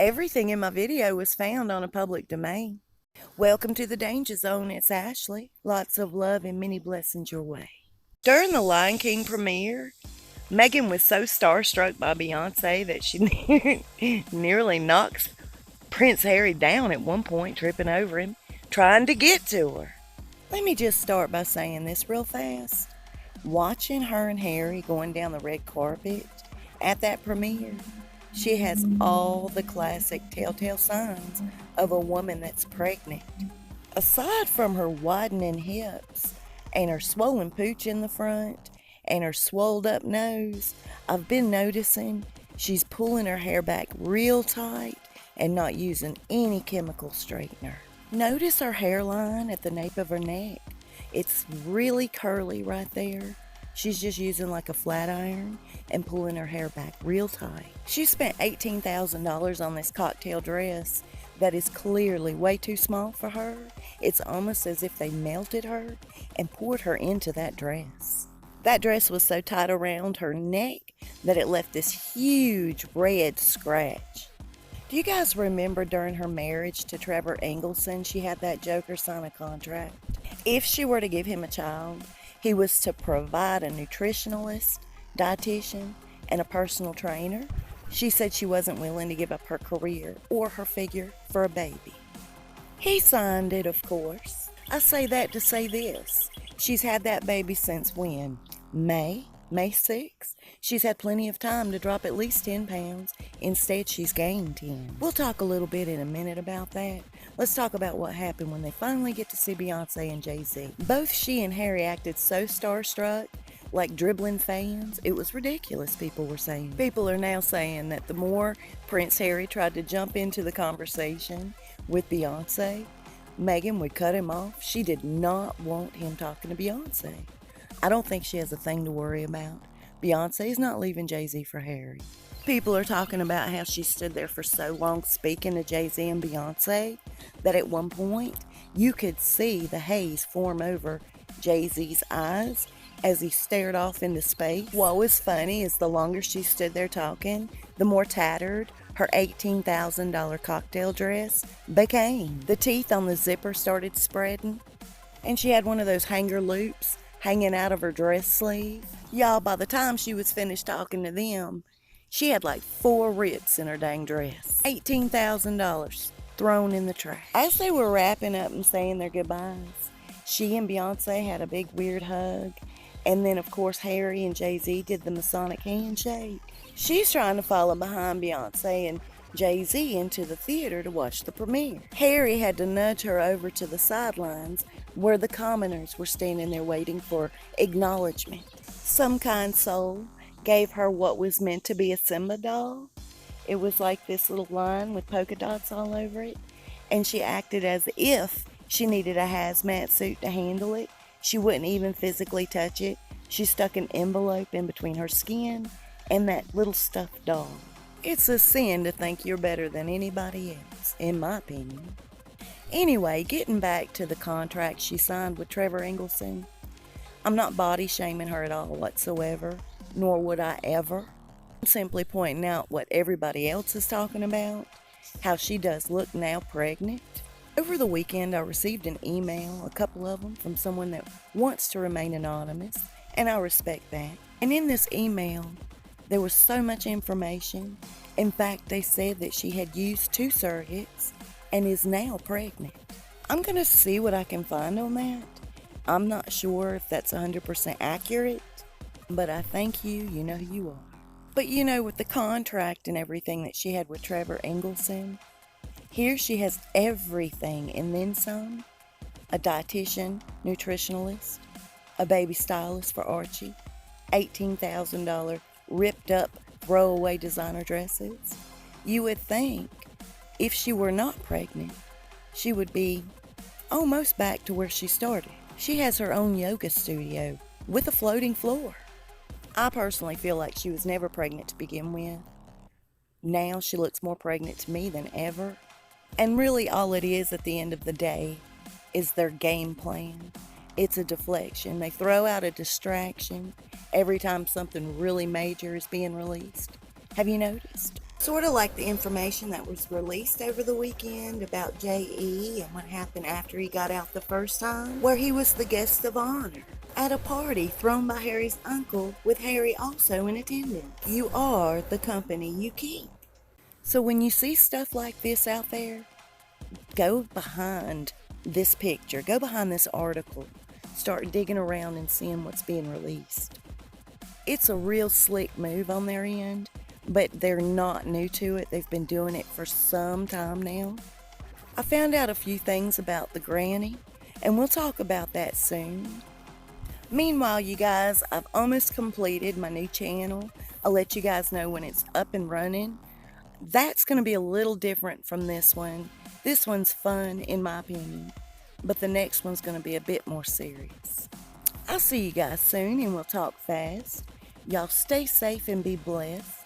Everything in my video was found on a public domain. Welcome to the Danger Zone. It's Ashley. Lots of love and many blessings your way. During the Lion King premiere, Meghan was so starstruck by Beyonce that she nearly knocks Prince Harry down at one point, tripping over him, trying to get to her. Let me just start by saying this real fast. Watching her and Harry going down the red carpet at that premiere, she has all the classic telltale signs of a woman that's pregnant. Aside from her widening hips and her swollen pooch in the front and her swolled up nose, I've been noticing she's pulling her hair back real tight and not using any chemical straightener. Notice her hairline at the nape of her neck. It's really curly right there. She's just using like a flat iron and pulling her hair back real tight. She spent $18,000 on this cocktail dress that is clearly way too small for her. It's almost as if they melted her and poured her into that dress. That dress was so tight around her neck that it left this huge red scratch. Do you guys remember during her marriage to Trevor Engelson, she had that joker sign a contract? If she were to give him a child, he was to provide a nutritionalist, dietitian, and a personal trainer. She said she wasn't willing to give up her career or her figure for a baby. He signed it, of course. I say that to say this. She's had that baby since when? May 6th. She's had plenty of time to drop at least 10 pounds. Instead, she's gained 10. We'll talk a little bit in a minute about that. Let's talk about what happened when they finally get to see Beyonce and Jay-Z. Both she and Harry acted so starstruck, like dribbling fans. It was ridiculous, people were saying. People are now saying that the more Prince Harry tried to jump into the conversation with Beyonce, Meghan would cut him off. She did not want him talking to Beyonce. I don't think she has a thing to worry about. Beyonce's not leaving Jay-Z for Harry. People are talking about how she stood there for so long speaking to Jay-Z and Beyonce that at one point you could see the haze form over Jay-Z's eyes as he stared off into space. What was funny is the longer she stood there talking, the more tattered her $18,000 cocktail dress became. The teeth on the zipper started spreading, and she had one of those hanger loops hanging out of her dress sleeve. Y'all, by the time she was finished talking to them, she had like 4 rips in her dang dress. $18,000 thrown in the trash. As they were wrapping up and saying their goodbyes, she and Beyonce had a big weird hug. And then, of course, Harry and Jay-Z did the Masonic handshake. She's trying to follow behind Beyonce and Jay-Z into the theater to watch the premiere. Harry had to nudge her over to the sidelines where the commoners were standing there waiting for acknowledgement. Some kind soul gave her what was meant to be a Simba doll. It was like this little line with polka dots all over it, and she acted as if she needed a hazmat suit to handle it. She wouldn't even physically touch it. She stuck an envelope in between her skin and that little stuffed doll. It's a sin to think you're better than anybody else, in my opinion. Anyway, getting back to the contract she signed with Trevor Engelson, I'm not body shaming her at all whatsoever, nor would I ever. I'm simply pointing out what everybody else is talking about, how she does look now pregnant. Over the weekend, I received an email, a couple of them, from someone that wants to remain anonymous, and I respect that. And in this email, there was so much information. In fact, they said that she had used 2 surrogates and is now pregnant. I'm going to see what I can find on that. I'm not sure if that's 100% accurate, but I thank you. You know who you are. But you know, with the contract and everything that she had with Trevor Engelson, here she has everything and then some. A dietitian, nutritionalist, a baby stylist for Archie, $18,000 ripped up throwaway designer dresses. You would think if she were not pregnant, she would be almost back to where she started. She has her own yoga studio with a floating floor. I personally feel like she was never pregnant to begin with. Now she looks more pregnant to me than ever. And really all it is at the end of the day is their game plan. It's a deflection. They throw out a distraction every time something really major is being released. Have you noticed? Sort of like the information that was released over the weekend about J.E. and what happened after he got out the first time, where he was the guest of honor at a party thrown by Harry's uncle, with Harry also in attendance. You are the company you keep. So when you see stuff like this out there, go behind this picture, go behind this article, start digging around and seeing what's being released. It's a real slick move on their end, but they're not new to it. They've been doing it for some time now. I found out a few things about the granny, and we'll talk about that soon. Meanwhile, you guys, I've almost completed my new channel. I'll let you guys know when it's up and running. That's going to be a little different from this one. This one's fun, in my opinion, but the next one's going to be a bit more serious. I'll see you guys soon, and we'll talk fast. Y'all stay safe and be blessed.